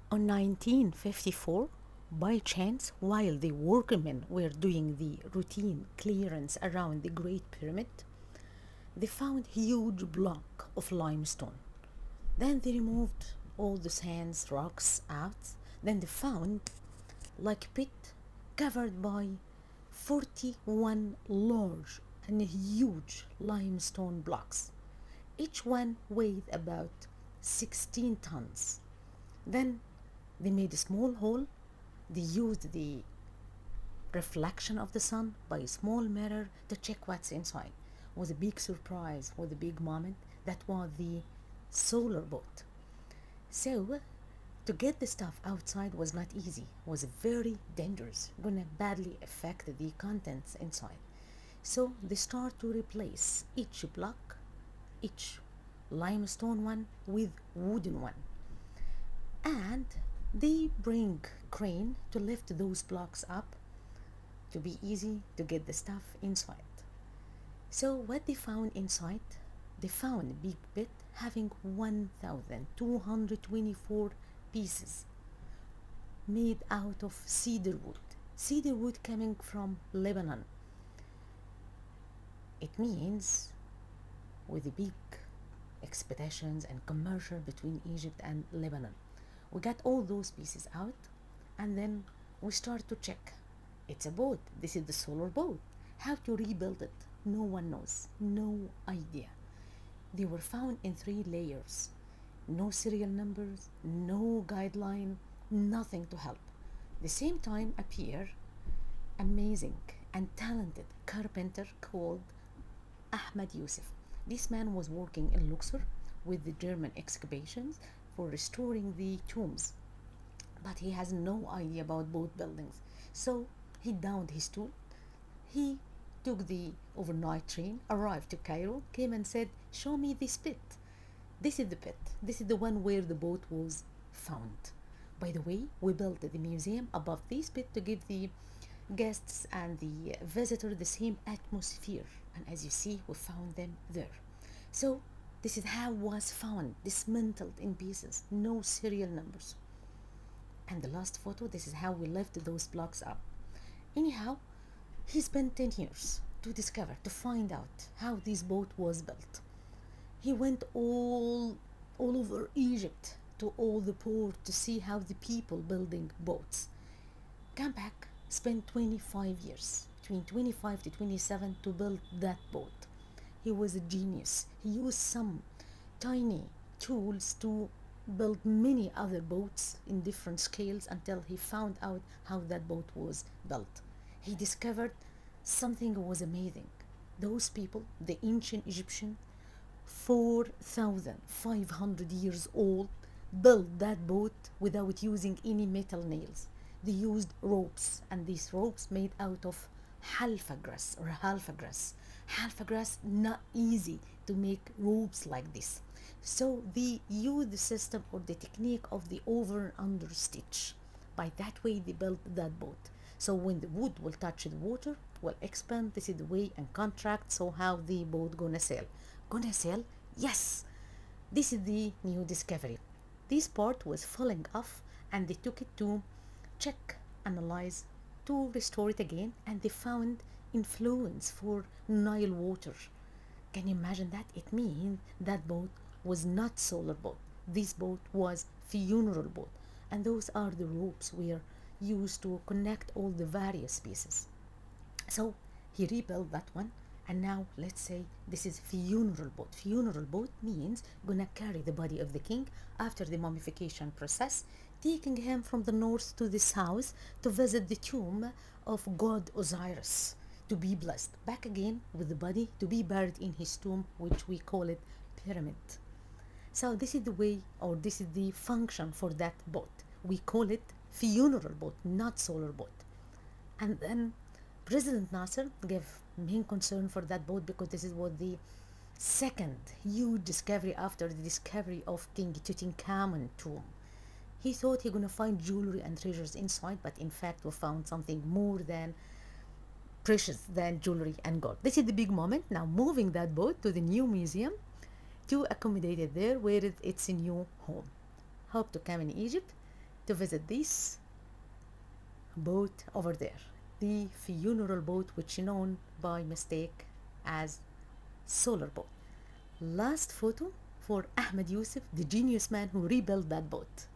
On 1954, by chance, while the workmen were doing the routine clearance around the Great Pyramid, they found a huge block of limestone. Then they removed all the sands, rocks out. Then they found like a pit covered by 41 large and huge limestone blocks. Each one weighed about 16 tons. Then they made a small hole. They used the reflection of the sun by a small mirror to check what's inside. Was a big surprise, was a big moment. That was the solar boat. So to get the stuff outside was not easy, was very dangerous, gonna badly affect the contents inside. So they start to replace each block, each limestone one with wooden one. And they bring crane to lift those blocks up to be easy to get the stuff inside. So what they found inside, they found a big pit having 1,224 pieces made out of cedar wood. Cedar wood coming from Lebanon. It means with the big expeditions and commercial between Egypt and Lebanon. We got all those pieces out and then we start to check. It's a boat. This is the solar boat. How to rebuild it? No one knows. No idea. They were found in 3 layers. No serial numbers, no guideline, nothing to help. The same time appear amazing and talented carpenter called Ahmed Yusuf. This man was working in Luxor with the German excavations for restoring the tombs, but he has no idea about boat buildings. So he downed his tool. He took the overnight train, arrived to Cairo, came and said, "Show me this pit." This is the pit. This is the one where the boat was found. By the way, we built the museum above this pit to give the guests and the visitor the same atmosphere. And as you see, we found them there. So this is how it was found, dismantled in pieces, no serial numbers. And the last photo, this is how we left those blocks up. Anyhow, he spent 10 years to discover, to find out how this boat was built. He went all over Egypt to all the port to see how the people building boats. Came back, spent 25 years, between 25 to 27 to build that boat. He was a genius. He used some tiny tools to build many other boats in different scales until he found out how that boat was built. He discovered something was amazing. Those people, the ancient Egyptian, 4,500 years old, built that boat without using any metal nails. They used ropes, and these ropes made out of halfa grass or halfa grass. Halfa grass, not easy to make ropes like this. So they used the system or the technique of the over and under stitch. By that way they built that boat. So when the wood will touch the water, will expand. This is the way and contract. So how the boat gonna sail? Gonna sail? Yes. This is the new discovery. This part was falling off, and they took it to check, analyze, to restore it again, and they found influence for Nile water. Can you imagine that? It means that boat was not solar boat. This boat was funeral boat, and those are the ropes were used to connect all the various pieces. So he rebuilt that one, and now let's say this is funeral boat. Funeral boat means gonna carry the body of the king after the mummification process, taking him from the north to the south to visit the tomb of god Osiris, to be blessed back again with the body to be buried in his tomb, which we call it pyramid. So this is the way, or this is the function for that boat. We call it funeral boat, not solar boat. And then President Nasser gave main concern for that boat because this is what the second huge discovery after the discovery of King Tutankhamun tomb. He thought he gonna find jewelry and treasures inside, but in fact we found something more than precious than jewelry and gold. This is the big moment. Now moving that boat to the new museum to accommodate it there where it's a new home. Hope to come in Egypt to visit this boat over there, the funeral boat, which is known by mistake as solar boat. Last photo for Ahmed Yusuf, the genius man who rebuilt that boat.